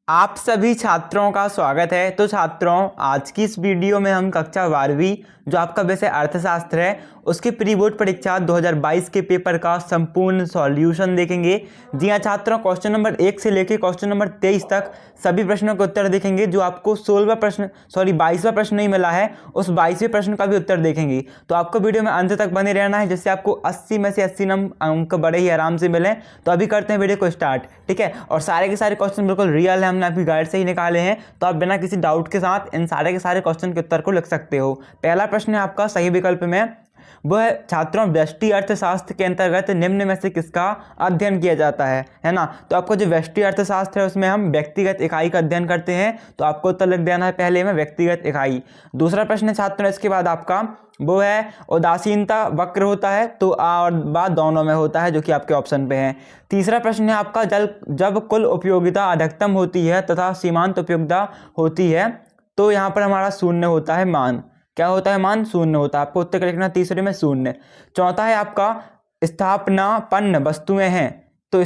आप सभी छात्रों का स्वागत है। तो छात्रों, आज की इस वीडियो में हम कक्षा 12वीं जो आपका विषय अर्थशास्त्र है उसके प्री बोर्ड परीक्षा 2022 के पेपर का संपूर्ण सॉल्यूशन देखेंगे। जी हाँ छात्रों, क्वेश्चन नंबर 1 से लेकर क्वेश्चन नंबर 23 तक सभी प्रश्नों के उत्तर देखेंगे। जो आपको 22वां प्रश्न नहीं मिला है उस 22वें प्रश्न का भी उत्तर देखेंगे। तो आपको वीडियो में अंत तक बने रहना है, जिससे आपको 80 में से 80 अंक बड़े ही आराम से मिलें। तो अभी करते हैं वीडियो को स्टार्ट, ठीक है। और सारे के सारे क्वेश्चन बिल्कुल रियल है, हमने आपकी गाइड से ही निकाले हैं। तो आप बिना किसी डाउट के साथ इन सारे के सारे क्वेश्चन के उत्तर को लिख सकते हो। पहला प्रश्न है आपका सही विकल्प में, वो है छात्रों व्यष्टि अर्थशास्त्र के अंतर्गत निम्न में से किसका अध्ययन किया जाता है ना। तो आपको जो व्यष्टि अर्थशास्त्र है उसमें हम व्यक्तिगत इकाई का अध्ययन करते हैं। तो आपको उत्तर लिख देना है पहले में व्यक्तिगत इकाई। दूसरा प्रश्न है छात्रों इसके बाद आपका, वो है उदासीनता वक्र होता है तो आ और बा दोनों में होता है, जो कि आपके ऑप्शन पे है। तीसरा प्रश्न है आपका, जब कुल उपयोगिता अधिकतम होती है तथा सीमांत उपयोगिता होती है तो यहाँ पर हमारा शून्य होता है मान। क्या होता है मान? शून्य होता है। आपको उत्तर लिखना तीसरे में शून्य। चौथा है आपका स्थानापन्न वस्तुएं हैं तो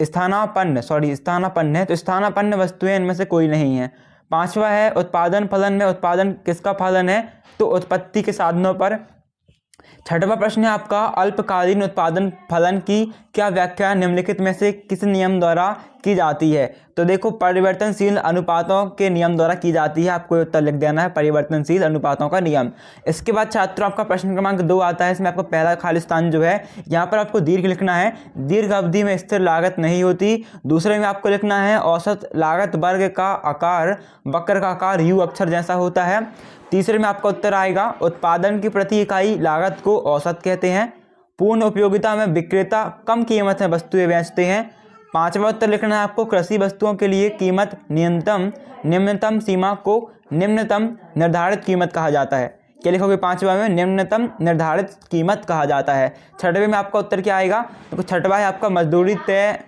स्थानापन्न है तो स्थानापन्न वस्तुएं इनमें से कोई नहीं है। पांचवा है उत्पादन फलन में उत्पादन किसका फलन है तो उत्पत्ति के साधनों पर। छठवां प्रश्न है आपका, अल्पकालीन उत्पादन फलन की क्या व्याख्या निम्नलिखित में से किस नियम द्वारा की जाती है। तो देखो, परिवर्तनशील अनुपातों के नियम द्वारा की जाती है। आपको उत्तर लिख देना है परिवर्तनशील अनुपातों का नियम। इसके बाद छात्रों आपका प्रश्न क्रमांक 2 आता है। इसमें आपको पहला खाली स्थान जो है यहाँ पर आपको दीर्घ लिखना है। दीर्घ अवधि में स्थिर लागत नहीं होती। दूसरे में आपको लिखना है औसत लागत वर्ग का आकार वक्र का आकार यू अक्षर जैसा होता है। तीसरे में आपका उत्तर आएगा उत्पादन की प्रति इकाई लागत को औसत कहते हैं। पूर्ण उपयोगिता में विक्रेता कम कीमत में वस्तुएं बेचते हैं। पांचवा उत्तर लिखना है आपको, कृषि वस्तुओं के लिए कीमत निम्नतम सीमा को निम्नतम निर्धारित कीमत कहा जाता है। क्या लिखोगे पांचवा में? निम्नतम निर्धारित कीमत कहा जाता है। छठवें में आपका उत्तर क्या आएगा? तो छठवा है आपका मजदूरी तय।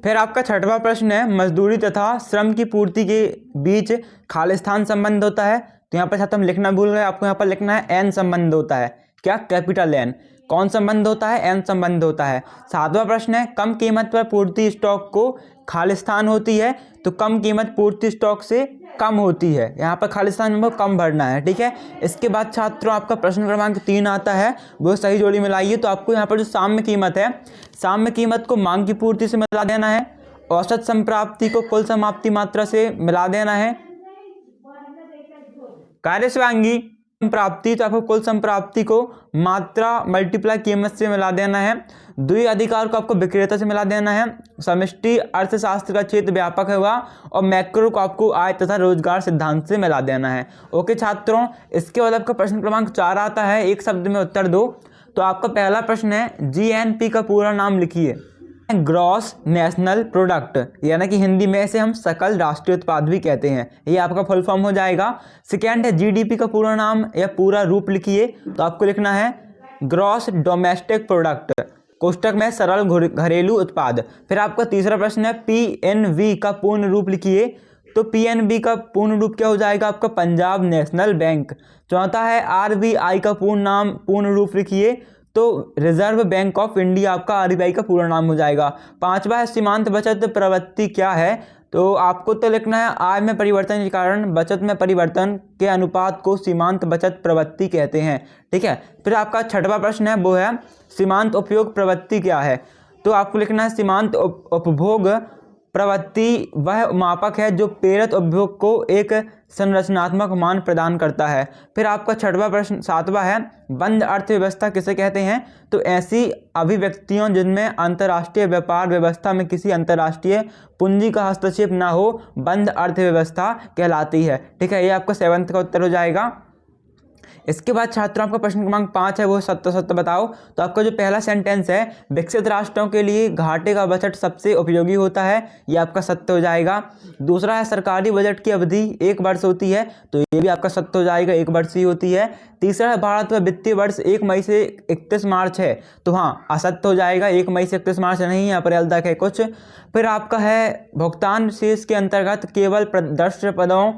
फिर आपका छठवां प्रश्न है, मजदूरी तथा श्रम की पूर्ति के बीच खालिस्तान संबंध होता है। तो यहाँ पर छात्र हम लिखना भूल गए, आपको यहाँ पर लिखना है एन संबंध होता है। क्या? Capital N. कौन संबंध होता है? एन संबंध होता है। सातवां प्रश्न है, कम कीमत पर पूर्ति स्टॉक को खालिस्तान होती है तो कम कीमत पूर्ति स्टॉक से कम होती है। यहाँ पर खालिस्तान में कम भरना है, ठीक है। इसके बाद छात्रों आपका प्रश्न क्रमांक 3 आता है, वो सही जोड़ी मिलाइए। तो आपको यहाँ पर जो साम्य कीमत है, साम्य कीमत को मांग की पूर्ति से मिला देना है। औसत संप्राप्ति को कुल समाप्ति मात्रा से मिला देना है। कार्य स्वांगी संप्राप्ति तो आपको कुल संप्राप्ति को मात्रा मल्टीप्लाई कीमत से मिला देना है। द्वि अधिकार को आपको विक्रेता से मिला देना है। समष्टि अर्थशास्त्र का क्षेत्र व्यापक होगा और मैक्रो को आपको आय तथा रोजगार सिद्धांत से मिला देना है। ओके छात्रों, इसके बाद आपका प्रश्न क्रमांक 4 आता है, एक शब्द में उत्तर दो। तो आपका पहला प्रश्न है, जीएनपी का पूरा नाम लिखिए। ग्रॉस नेशनल प्रोडक्ट, यानी कि हिंदी में इसे हम सकल राष्ट्रीय उत्पाद भी कहते हैं, ये आपका फुल फॉर्म हो जाएगा। सेकेंड है, जीडीपी का पूरा नाम या पूरा रूप लिखिए। तो आपको लिखना है ग्रॉस डोमेस्टिक प्रोडक्ट, कोष्टक में सरल घरेलू उत्पाद। फिर आपका तीसरा प्रश्न है, पीएनबी का पूर्ण रूप लिखिए। तो पीएनबी का पूर्ण रूप क्या हो जाएगा आपका? Punjab national bank. चौथा है, आरबीआई का पूर्ण रूप लिखिए। तो रिजर्व बैंक ऑफ इंडिया आपका आरबीआई का पूरा नाम हो जाएगा। पांचवा है, सीमांत बचत प्रवृत्ति क्या है? तो आपको तो लिखना है आय में परिवर्तन के कारण बचत में परिवर्तन के अनुपात को सीमांत बचत प्रवृत्ति कहते हैं, ठीक है। फिर आपका छठवां प्रश्न है, वो है सीमांत उपयोग प्रवृत्ति क्या है? तो आपको लिखना है सीमांत उपभोग प्रवृत्ति वह मापक है जो प्रेरित उपभोग को एक संरचनात्मक मान प्रदान करता है। फिर आपका छठवां प्रश्न 7वां है, बंद अर्थव्यवस्था किसे कहते हैं? तो ऐसी अभिव्यक्तियों जिनमें अंतर्राष्ट्रीय व्यापार व्यवस्था में किसी अंतर्राष्ट्रीय पूंजी का हस्तक्षेप ना हो बंद अर्थव्यवस्था कहलाती है, ठीक है। ये आपका 7th का उत्तर हो जाएगा। इसके बाद छात्रों आपका प्रश्न क्रमांक 5 है, वो सत्य बताओ। तो आपका जो पहला सेंटेंस है, विकसित राष्ट्रों के लिए घाटे का बजट सबसे उपयोगी होता है, ये आपका सत्य हो जाएगा। दूसरा है, सरकारी बजट की अवधि 1 वर्ष होती है, तो ये भी आपका सत्य हो जाएगा, 1 वर्ष ही होती है। तीसरा है, भारत में वित्तीय वर्ष 1 मई से 31 मार्च है, तो हाँ असत्य हो जाएगा, 1 मई से 31 मार्च नहीं है, अप्रैल तक है कुछ। फिर आपका है, भुगतान शेष के अंतर्गत केवल प्रदर्शन पदों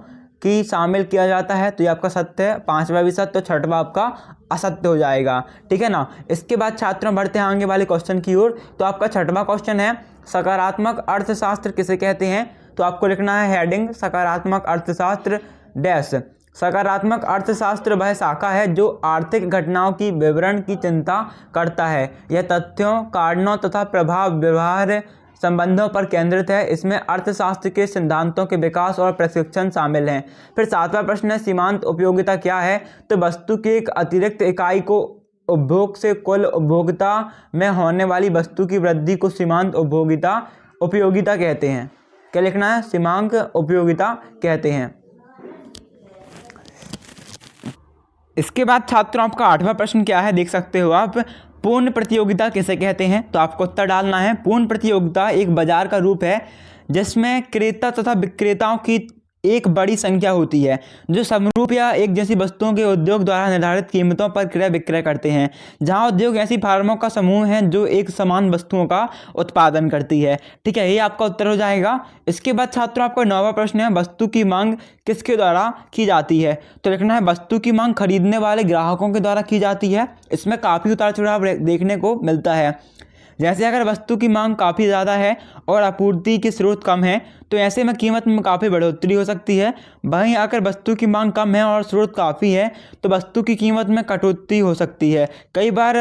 की शामिल किया जाता है, तो ये आपका सत्य है। 5वां भी सत्य, तो 6वां आपका असत्य हो जाएगा, ठीक है ना। इसके बाद छात्रों बढ़ते हैं आगे वाले क्वेश्चन की ओर। तो आपका 6वां क्वेश्चन है, सकारात्मक अर्थशास्त्र किसे कहते हैं? तो आपको लिखना है हेडिंग सकारात्मक अर्थशास्त्र डैश। सकारात्मक अर्थशास्त्र वह शाखा है जो आर्थिक घटनाओं की विवरण की चिंता करता है। यह तथ्यों, कारणों तथा प्रभाव व्यवहार संबंधों पर केंद्रित है। इसमें अर्थशास्त्र के सिद्धांतों के विकास और प्रशिक्षण शामिल हैं। फिर 7वां प्रश्न है सीमांत उपयोगिता क्या है? तो वस्तु की एक अतिरिक्त इकाई को उपभोग से कुल उपभोक्ता में होने वाली वस्तु की वृद्धि को सीमांत उपयोगिता कहते हैं। क्या लिखना है? सीमांत उपयोगिता कहते हैं। इसके बाद छात्रों आपका 8वां प्रश्न क्या है, देख सकते हो आप। पूर्ण प्रतियोगिता किसे कहते हैं? तो आपको उत्तर डालना है। पूर्ण प्रतियोगिता एक बाजार का रूप है जिसमें क्रेता तथा विक्रेताओं की एक बड़ी संख्या होती है जो समरूप या एक जैसी वस्तुओं के उद्योग द्वारा निर्धारित कीमतों पर क्रय विक्रय करते हैं। जहां उद्योग ऐसी फर्मों का समूह है जो एक समान वस्तुओं का उत्पादन करती है। ठीक है, ये आपका उत्तर हो जाएगा। इसके बाद छात्रों आपका 9वां प्रश्न है वस्तु की मांग किसके द्वारा की जाती है? तो लिखना है वस्तु की मांग खरीदने वाले ग्राहकों के द्वारा की जाती है। इसमें काफ़ी उतार चढ़ाव देखने को मिलता है। जैसे अगर वस्तु की मांग काफ़ी ज़्यादा है और आपूर्ति के स्रोत कम है तो ऐसे में कीमत में काफ़ी बढ़ोतरी हो सकती है। वहीं अगर वस्तु की मांग कम है और स्रोत काफ़ी है तो वस्तु की कीमत में कटौती हो सकती है। कई बार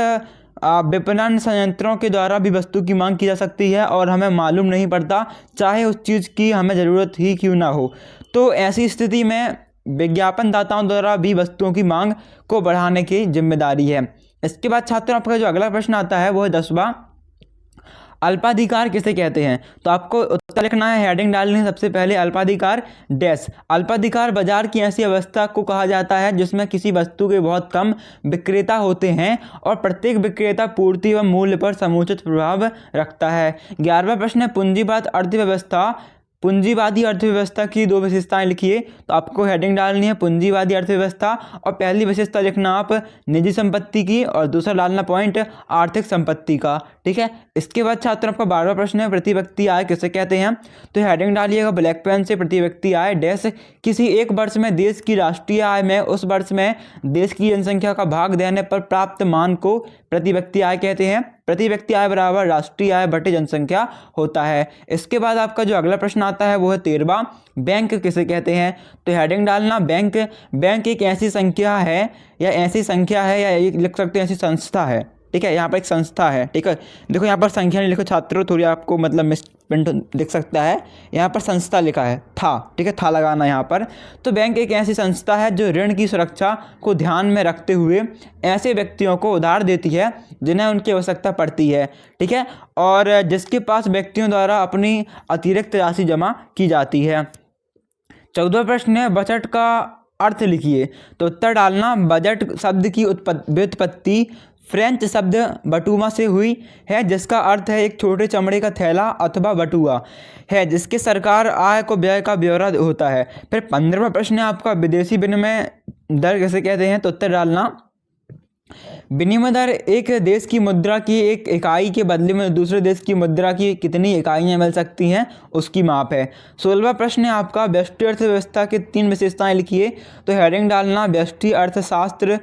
विपणन संयंत्रों के द्वारा भी वस्तु की मांग की जा सकती है और हमें मालूम नहीं पड़ता, चाहे उस चीज़ की हमें ज़रूरत ही क्यों ना हो। तो ऐसी स्थिति में विज्ञापनदाताओं द्वारा भी वस्तुओं की मांग को बढ़ाने की जिम्मेदारी है। इसके बाद छात्रों आपका जो अगला प्रश्न आता है वो है 10वां, अल्पाधिकार किसे कहते हैं? तो आपको उत्तर लिखना है, हेडिंग डालनी है सबसे पहले अल्पाधिकार डैश। अल्पाधिकार बाजार की ऐसी अवस्था को कहा जाता है जिसमें किसी वस्तु के बहुत कम विक्रेता होते हैं और प्रत्येक विक्रेता पूर्ति व मूल्य पर समुचित प्रभाव रखता है। 11वां प्रश्न है पूंजीवाद अर्थव्यवस्था। पूंजीवादी अर्थव्यवस्था की दो विशेषताएं लिखिए। तो आपको हेडिंग डालनी है पूंजीवादी अर्थव्यवस्था और पहली विशेषता लिखना आप निजी संपत्ति की और दूसरा डालना पॉइंट आर्थिक संपत्ति का। ठीक है, इसके बाद छात्रों आपका 12वां प्रश्न है प्रति व्यक्ति आय किसे कहते हैं? तो हेडिंग डालिएगा ब्लैक पेन से प्रति व्यक्ति आय डैश। किसी एक वर्ष में देश की राष्ट्रीय आय में उस वर्ष में देश की जनसंख्या का भाग देने पर प्राप्त मान को प्रति व्यक्ति आय कहते हैं। प्रति व्यक्ति आय बराबर राष्ट्रीय आय बटे जनसंख्या होता है। इसके बाद आपका जो अगला प्रश्न आता है वो है 13वां, बैंक किसे कहते हैं? तो हेडिंग डालना बैंक एक ऐसी संख्या है या एक लिख सकते हैं ऐसी संस्था है। ठीक है, यहाँ पर एक संस्था है। ठीक है, देखो यहाँ पर संख्या नहीं लिखो छात्रों, थोड़ी आपको मतलब मिसप्रिंट दिख सकता है, यहाँ पर संस्था लिखा है था। ठीक है, था लगाना यहाँ पर। तो बैंक एक ऐसी संस्था है जो ऋण की सुरक्षा को ध्यान में रखते हुए ऐसे व्यक्तियों को उधार देती है जिन्हें उनकी आवश्यकता पड़ती है। ठीक है, और जिसके पास व्यक्तियों द्वारा अपनी अतिरिक्त राशि जमा की जाती है। 14वां प्रश्न है बजट का अर्थ लिखिए। तो उत्तर डालना बजट शब्द की व्युत्पत्ति फ्रेंच शब्द बटुआ से हुई है जिसका अर्थ है एक छोटे चमड़े का थैला अथवा बटुआ है जिसके सरकार आय को व्यय का ब्यौरा होता है। फिर 15वां प्रश्न है आपका विदेशी विनिमय दर किसे कहते हैं? तो उत्तर डालना विनिमय दर एक देश की मुद्रा की एक इकाई के बदले में दूसरे देश की मुद्रा की कितनी इकाइयाँ मिल सकती हैं उसकी माप है। 16वां प्रश्न है आपका व्यष्टि अर्थव्यवस्था के 3 विशेषताएं लिखिए। तो हेडिंग डालना व्यष्टि अर्थशास्त्र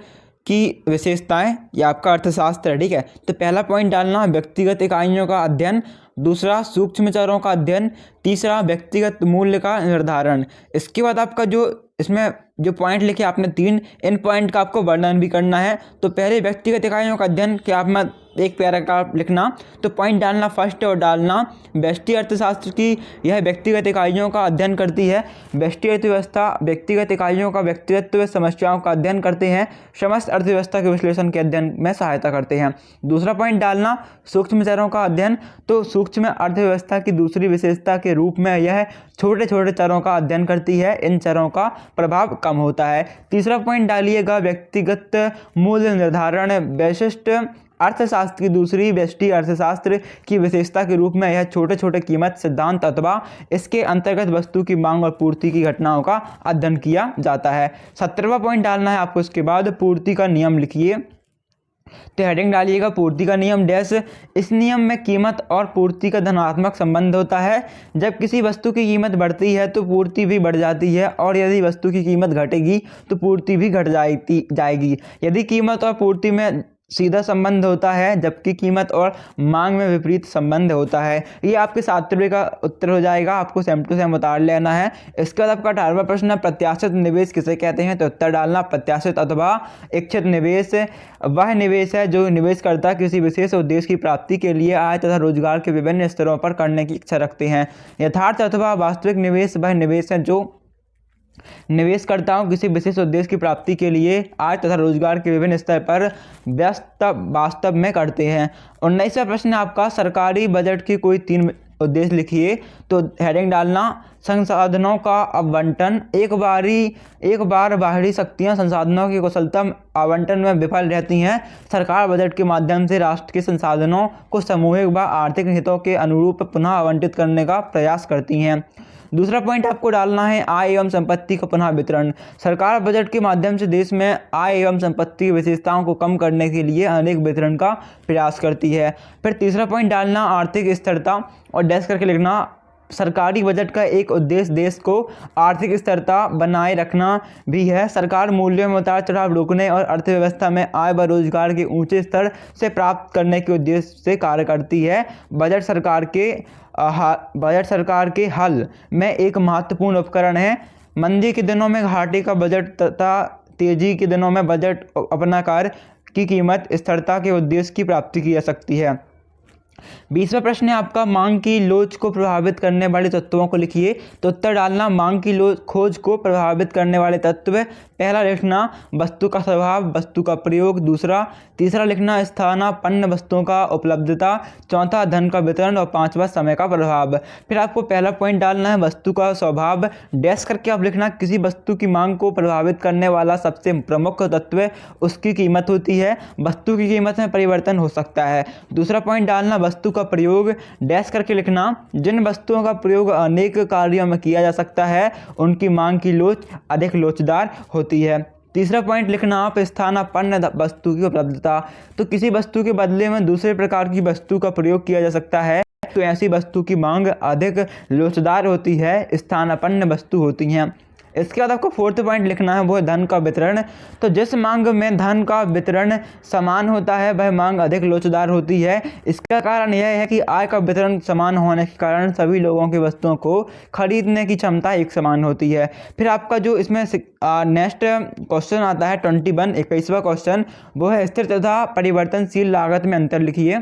की विशेषताएं या आपका अर्थशास्त्र है। ठीक है, तो पहला पॉइंट डालना व्यक्तिगत इकाइयों का अध्ययन, दूसरा सूक्ष्म चरों का अध्ययन, तीसरा व्यक्तिगत मूल्य का निर्धारण। इसके बाद आपका जो इसमें जो पॉइंट लिखे आपने 3, इन पॉइंट का आपको वर्णन भी करना है। तो पहले व्यक्तिगत इकाइयों का अध्ययन के आप में एक पैराग्राफ लिखना। तो पॉइंट डालना फर्स्ट और डालना व्यष्टि अर्थशास्त्र की यह व्यक्तिगत इकाइयों का अध्ययन करती है। व्यष्टि अर्थव्यवस्था व्यक्तिगत इकाइयों का व्यक्तित्व समस्याओं का अध्ययन करते हैं, समस्त अर्थव्यवस्था के विश्लेषण के अध्ययन में सहायता करते हैं। दूसरा पॉइंट डालना सूक्ष्म चरों का अध्ययन। तो सूक्ष्म अर्थव्यवस्था की दूसरी विशेषता के रूप में यह छोटे छोटे चरों का अध्ययन करती है, इन चरों का प्रभाव कम होता है। तीसरा पॉइंट डालिएगा व्यक्तिगत मूल्य निर्धारण वैशिष्ट अर्थशास्त्र की दूसरी व्यष्टि अर्थशास्त्र की विशेषता के रूप में यह छोटे छोटे कीमत सिद्धांत अथवा इसके अंतर्गत वस्तु की मांग और पूर्ति की घटनाओं का अध्ययन किया जाता है। 17वां पॉइंट डालना है आपको। इसके बाद पूर्ति का नियम लिखिए। तो हेडिंग डालिएगा पूर्ति का नियम डैश। इस नियम में कीमत और पूर्ति का धनात्मक संबंध होता है। जब किसी वस्तु की कीमत बढ़ती है तो पूर्ति भी बढ़ जाती है और यदि वस्तु की कीमत घटेगी तो पूर्ति भी घट जाएगी। यदि कीमत और पूर्ति में सीधा संबंध होता है, जबकि कीमत और मांग में विपरीत संबंध होता है। ये आपके 7वें का उत्तर हो जाएगा, आपको सेम टू सेम उतार लेना है। इसके बाद आपका 18वां प्रश्न है, प्रत्याशित निवेश किसे कहते हैं? तो उत्तर डालना प्रत्याशित अथवा इच्छित निवेश वह निवेश है जो निवेशकर्ता किसी विशेष उद्देश्य की प्राप्ति के लिए आय तथा रोजगार के विभिन्न स्तरों पर करने की इच्छा रखते हैं। यथार्थ अथवा वास्तविक निवेश वह निवेश है जो निवेशकर्ताओं किसी विशेष उद्देश्य की प्राप्ति के लिए आय तथा रोजगार के विभिन्न स्तर पर वास्तव में करते हैं। 19वां प्रश्न आपका, सरकारी बजट की कोई 3 उद्देश्य लिखिए। तो हेडिंग डालना संसाधनों का आवंटन। एक बार बाहरी शक्तियां संसाधनों की कुशलता आवंटन में विफल रहती हैं, सरकार बजट के माध्यम से राष्ट्र के संसाधनों को सामूहिक व आर्थिक हितों के अनुरूप पुनः आवंटित करने का प्रयास करती हैं। दूसरा पॉइंट आपको डालना है, आय एवं संपत्ति का पुनः वितरण। सरकार बजट के माध्यम से देश में आय एवं संपत्ति की विशेषताओं को कम करने के लिए अनेक वितरण का प्रयास करती है। फिर तीसरा पॉइंट डालना आर्थिक स्थिरता और डैश करके लिखना सरकारी बजट का एक उद्देश्य देश को आर्थिक स्थिरता बनाए रखना भी है। सरकार मूल्यों में उतार चढ़ाव रोकने और अर्थव्यवस्था में आय व रोजगार के ऊंचे स्तर से प्राप्त करने के उद्देश्य से कार्य करती है। बजट सरकार के हल में एक महत्वपूर्ण उपकरण है। मंदी के दिनों में घाटे का बजट तथा तेजी के दिनों में बजट अपना कार्य की कीमत स्थिरता के उद्देश्य की प्राप्ति की जा सकती है। 20वां प्रश्न है आपका, मांग की लोच को प्रभावित करने वाले तत्वों को लिखिए। तो उत्तर डालना मांग की खोज को प्रभावित करने वाले तत्व। पहला लिखना वस्तु का स्वभाव, वस्तु का प्रयोग। तीसरा लिखना स्थानापन्न वस्तुओं का उपलब्धता। चौथा धन का वितरण और 5वां समय का प्रभाव। फिर आपको पहला पॉइंट डालना है वस्तु का स्वभाव। डैश करके आप लिखना किसी वस्तु की मांग को प्रभावित करने वाला सबसे प्रमुख तत्व उसकी कीमत होती है। वस्तु की कीमत में परिवर्तन हो सकता है। दूसरा पॉइंट डालना वस्तु का प्रयोग। डैश करके लिखना जिन वस्तुओं का प्रयोग अनेक कार्यों में किया जा सकता है उनकी मांग की लोच अधिक लोचदार होती है। तीसरा पॉइंट लिखना आप स्थानापन्न वस्तु की उपलब्धता। तो किसी वस्तु के बदले में दूसरे प्रकार की वस्तु का प्रयोग किया जा सकता है, तो ऐसी वस्तु की मांग अधिक लोचदार होती है, स्थानापन्न वस्तु होती हैं। इसके बाद आपको 4th पॉइंट लिखना है, वो है धन का वितरण। तो जिस मांग में धन का वितरण समान होता है वह मांग अधिक लोचदार होती है। इसका कारण यह है कि आय का वितरण समान होने के कारण सभी लोगों की वस्तुओं को खरीदने की क्षमता एक समान होती है। फिर आपका जो इसमें नेक्स्ट क्वेश्चन आता है 21वां क्वेश्चन, वो है स्थिर तथा परिवर्तनशील लागत में अंतर लिखिए।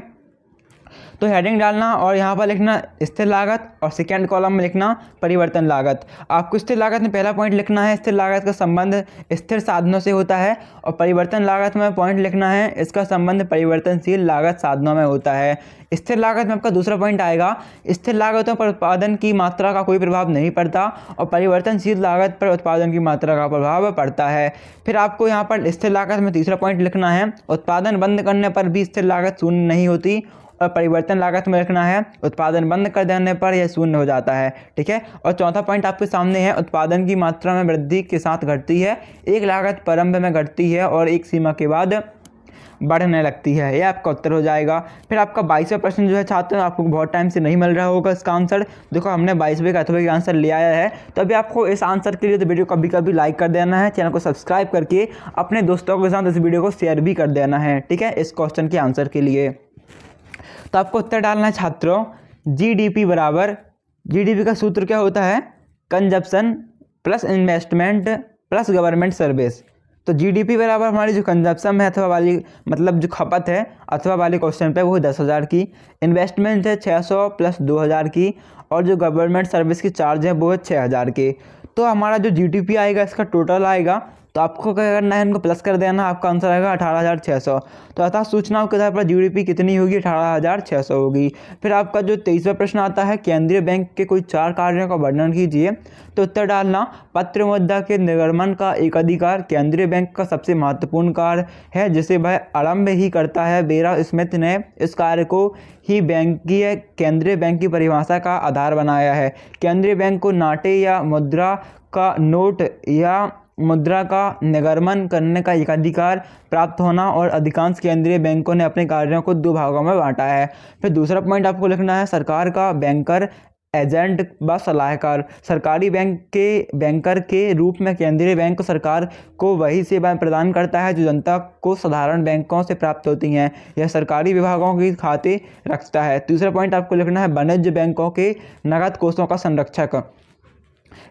तो हेडिंग डालना और यहाँ पर लिखना स्थिर लागत और सेकेंड कॉलम में लिखना परिवर्तन लागत। आपको स्थिर लागत में पहला पॉइंट लिखना है स्थिर लागत का संबंध स्थिर साधनों से होता है, और परिवर्तन लागत में पॉइंट लिखना है इसका संबंध परिवर्तनशील लागत साधनों में होता है। स्थिर लागत में आपका दूसरा पॉइंट आएगा, स्थिर लागतों पर उत्पादन की मात्रा का कोई प्रभाव नहीं पड़ता और परिवर्तनशील लागत पर उत्पादन की मात्रा का प्रभाव पड़ता है। फिर आपको यहाँ पर स्थिर लागत में तीसरा पॉइंट लिखना है उत्पादन बंद करने पर भी स्थिर लागत शून्य नहीं होती, और परिवर्तन लागत में लिखना है उत्पादन बंद कर देने पर यह शून्य हो जाता है। ठीक है, और चौथा पॉइंट आपके सामने है उत्पादन की मात्रा में वृद्धि के साथ घटती है, एक लागत प्रारंभ में घटती है और एक सीमा के बाद बढ़ने लगती है। यह आपका उत्तर हो जाएगा। फिर आपका 22वां प्रश्न जो है छात्र, आपको बहुत टाइम से नहीं मिल रहा होगा इसका आंसर। देखो हमने 22वें का अथवा का आंसर ले आया है, तो अभी आपको इस आंसर के लिए तो वीडियो कभी कभी लाइक कर देना है, चैनल को सब्सक्राइब करके अपने दोस्तों के साथ इस वीडियो को शेयर भी कर देना है। ठीक है, इस क्वेश्चन के आंसर के लिए तो आपको उत्तर डालना है छात्रों जीडीपी बराबर, जीडीपी का सूत्र क्या होता है, consumption plus investment plus government service. तो जीडीपी बराबर हमारी जो कंजप्शन है अथवा वाली मतलब जो खपत है अथवा वाले क्वेश्चन पे वो है 10,000 की, इन्वेस्टमेंट है 600 प्लस 2,000 की, और जो गवर्नमेंट सर्विस की चार्ज है वो है 6,000 के। तो हमारा जो जीडीपी आएगा इसका टोटल आएगा, तो आपको क्या करना है, इनको प्लस कर देना, आपका आंसर आएगा 18,600। तो अतः सूचनाओं के आधार पर जीडीपी कितनी होगी, 18,600 होगी। फिर आपका जो 23वां प्रश्न आता है केंद्रीय बैंक के कोई 4 कार्यों का वर्णन कीजिए। तो उत्तर डालना पत्र मुद्रा के निर्गमन का एक अधिकार केंद्रीय बैंक का सबसे महत्वपूर्ण कार्य है जिसे वह आरंभ ही करता है। बेरा स्मिथ ने इस कार्य को ही बैंकीय केंद्रीय बैंक की परिभाषा का आधार बनाया है। केंद्रीय बैंक को नाटे या मुद्रा का नोट या मुद्रा का निर्गमन करने का एक अधिकार प्राप्त होना, और अधिकांश केंद्रीय बैंकों ने अपने कार्यों को 2 भागों में बांटा है। फिर दूसरा पॉइंट आपको लिखना है सरकार का बैंकर एजेंट व सलाहकार। सरकारी बैंकर के रूप में केंद्रीय बैंक सरकार को वही सेवाएं प्रदान करता है जो जनता को साधारण बैंकों से प्राप्त होती हैं। यह सरकारी विभागों के खाते रखता है। तीसरा पॉइंट आपको लिखना है वाणिज्य बैंकों के नकद कोषों का संरक्षक।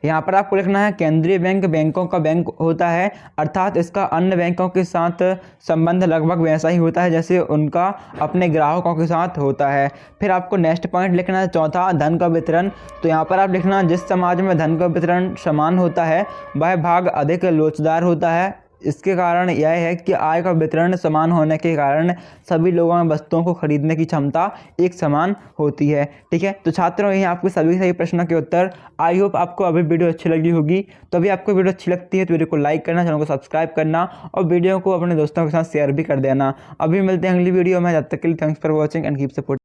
यहाँ पर आपको लिखना है केंद्रीय बैंक बैंकों का बैंक होता है, अर्थात इसका अन्य बैंकों के साथ संबंध लगभग वैसा ही होता है जैसे उनका अपने ग्राहकों के साथ होता है। फिर आपको नेक्स्ट पॉइंट लिखना है चौथा, धन का वितरण। तो यहाँ पर आप लिखना, जिस समाज में धन का वितरण समान होता है वह भाग अधिक लोचदार होता है। इसके कारण यह है कि आय का वितरण समान होने के कारण सभी लोगों में वस्तुओं को खरीदने की क्षमता एक समान होती है। ठीक है, तो छात्रों यही आपके सभी प्रश्नों के उत्तर। आई होप आपको अभी वीडियो अच्छी लगी होगी। तो अभी आपको वीडियो अच्छी लगती है तो वीडियो को लाइक करना, चैनल को सब्सक्राइब करना और वीडियो को अपने दोस्तों के साथ शेयर भी कर देना। अभी मिलते हैं अगली वीडियो में, जब तक के लिए thanks for watching and keep support.